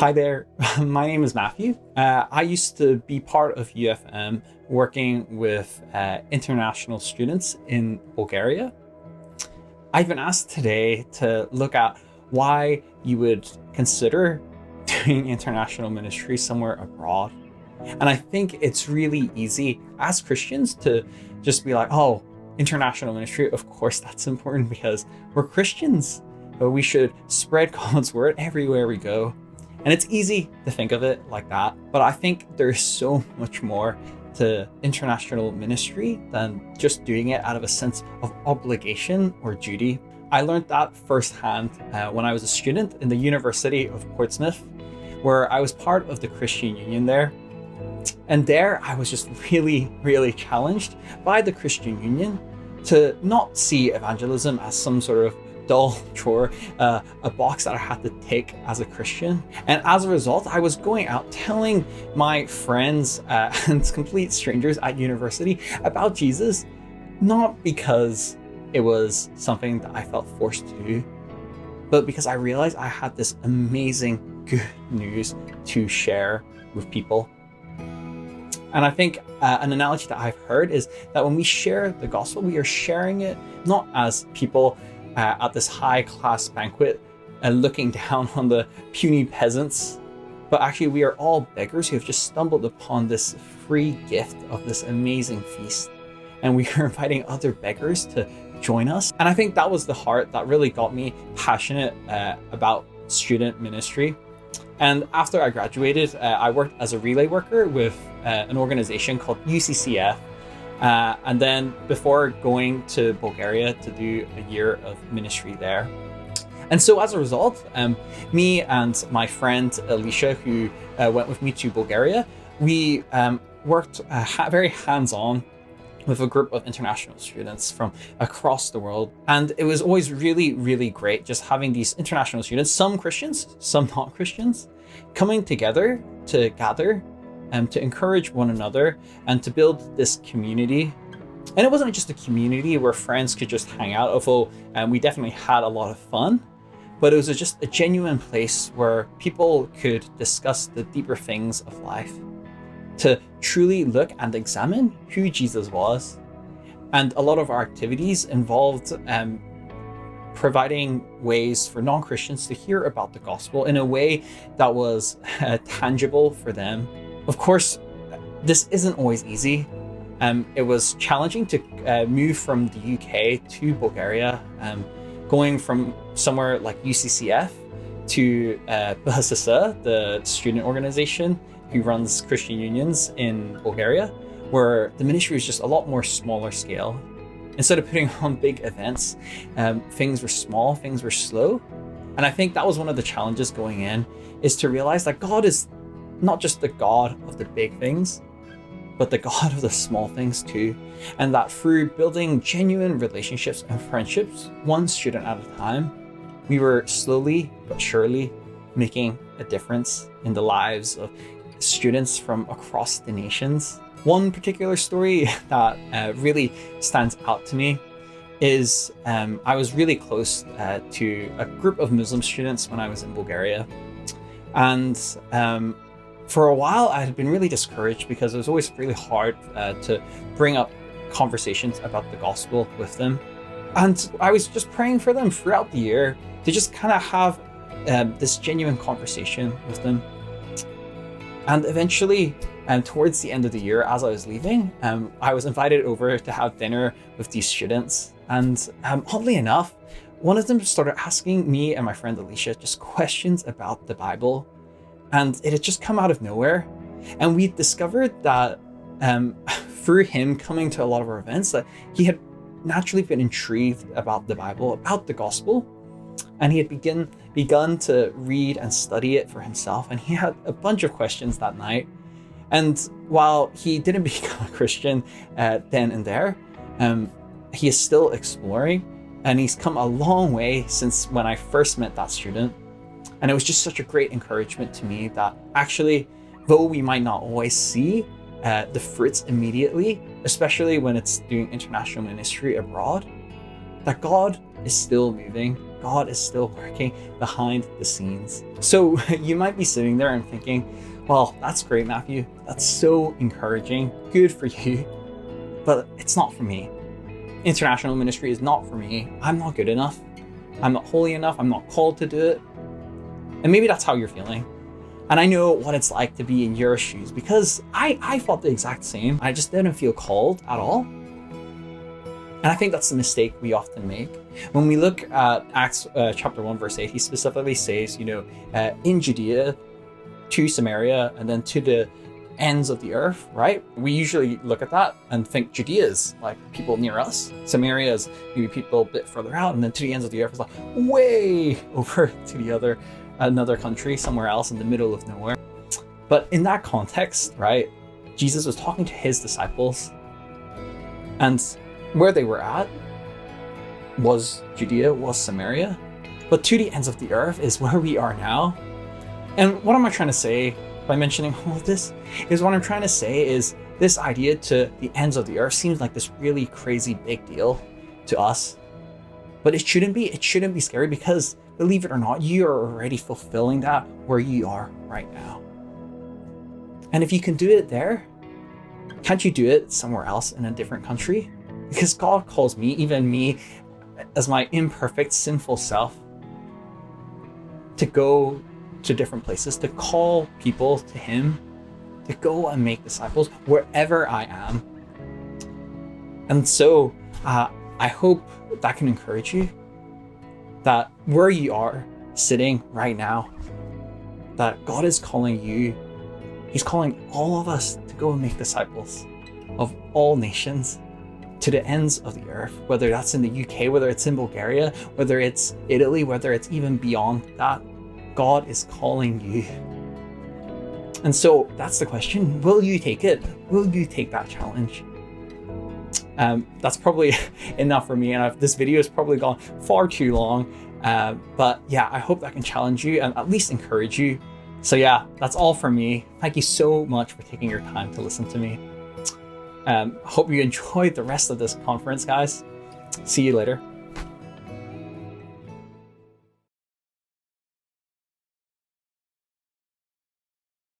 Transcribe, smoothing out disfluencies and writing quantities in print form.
Hi there, my name is Matthew. I used to be part of UFM working with international students in Bulgaria. I've been asked today to look at why you would consider doing international ministry somewhere abroad. And I think it's really easy as Christians to just be like, oh, international ministry, of course that's important because we're Christians, but we should spread God's word everywhere we go. And it's easy to think of it like that, but I think there's so much more to international ministry than just doing it out of a sense of obligation or duty. I learned that firsthand when I was a student in the University of Portsmouth, where I was part of the Christian Union there. And there I was just really challenged by the Christian Union to not see evangelism as some sort of dull chore, a box that I had to tick as a Christian. And as a result, I was going out telling my friends and complete strangers at university about Jesus, not because it was something that I felt forced to do, but because I realized I had this amazing good news to share with people. And I think an analogy that I've heard is that when we share the gospel, we are sharing it not as people at this high-class banquet looking down on the puny peasants, but actually we are all beggars who have just stumbled upon this free gift of this amazing feast, and we are inviting other beggars to join us. And I think that was the heart that really got me passionate about student ministry. And after I graduated, I worked as a relay worker with an organization called UCCF. And then before going to Bulgaria to do a year of ministry there. And so as a result, me and my friend Alicia, who went with me to Bulgaria, we worked very hands-on with a group of international students from across the world. And it was always really great just having these international students, some Christians, some not Christians, coming together to gather to encourage one another and to build this community. And it wasn't just a community where friends could just hang out, although we definitely had a lot of fun, but it was just a genuine place where people could discuss the deeper things of life, to truly look and examine who Jesus was. And a lot of our activities involved providing ways for non-Christians to hear about the gospel in a way that was tangible for them. Of course, this isn't always easy. It was challenging to move from the UK to Bulgaria, going from somewhere like UCCF to BHSS, the student organization who runs Christian unions in Bulgaria, where the ministry was just a lot more smaller scale. Instead of putting on big events, things were small, things were slow. And I think that was one of the challenges going in, is to realize that God is not just the God of the big things, but the God of the small things too. And that through building genuine relationships and friendships, one student at a time, we were slowly but surely making a difference in the lives of students from across the nations. One particular story that really stands out to me is I was really close to a group of Muslim students when I was in Bulgaria. And for a while, I had been really discouraged because it was always really hard to bring up conversations about the gospel with them. And I was just praying for them throughout the year to just kind of have this genuine conversation with them. And eventually, towards the end of the year, as I was leaving, I was invited over to have dinner with these students. And oddly enough, one of them started asking me and my friend Alicia just questions about the Bible. And it had just come out of nowhere. And we discovered that through him coming to a lot of our events, that he had naturally been intrigued about the Bible, about the gospel. And he had begun to read and study it for himself. And he had a bunch of questions that night. And while he didn't become a Christian then and there, he is still exploring. And he's come a long way since when I first met that student. And it was just such a great encouragement to me that actually, though we might not always see the fruits immediately, especially when it's doing international ministry abroad, that God is still moving, God is still working behind the scenes. So you might be sitting there and thinking, well, that's great, Matthew. That's so encouraging. Good for you. But it's not for me. International ministry is not for me. I'm not good enough. I'm not holy enough. I'm not called to do it. And maybe that's how you're feeling. And I know what it's like to be in your shoes because I felt the exact same. I just didn't feel called at all. And I think that's the mistake we often make. When we look at Acts chapter 1, verse 8, he specifically says, in Judea, to Samaria, and then to the ends of the earth, right? We usually look at that and think Judea is like people near us. Samaria is maybe people a bit further out, and then to the ends of the earth is like way over to another country, somewhere else in the middle of nowhere. But in that context, right, Jesus was talking to his disciples, and where they were at was Judea, was Samaria, but to the ends of the earth is where we are now. And what am I trying to say by mentioning all of this? Is what I'm trying to say is this idea to the ends of the earth seems like this really crazy big deal to us. But it shouldn't be. It shouldn't be scary because, believe it or not, you are already fulfilling that where you are right now. And if you can do it there, can't you do it somewhere else in a different country? Because God calls me, even me, as my imperfect, sinful self, to go to different places, to call people to him, to go and make disciples wherever I am. And so I hope that can encourage you, that where you are sitting right now, that God is calling you, he's calling all of us to go and make disciples of all nations to the ends of the earth, whether that's in the UK, whether it's in Bulgaria, whether it's Italy, whether it's even beyond that. God is calling you. And so that's the question. Will you take it? Will you take that challenge? That's probably enough for me. And this video has probably gone far too long. But yeah, I hope that can challenge you and at least encourage you. So yeah, that's all for me. Thank you so much for taking your time to listen to me. Hope you enjoyed the rest of this conference, guys. See you later.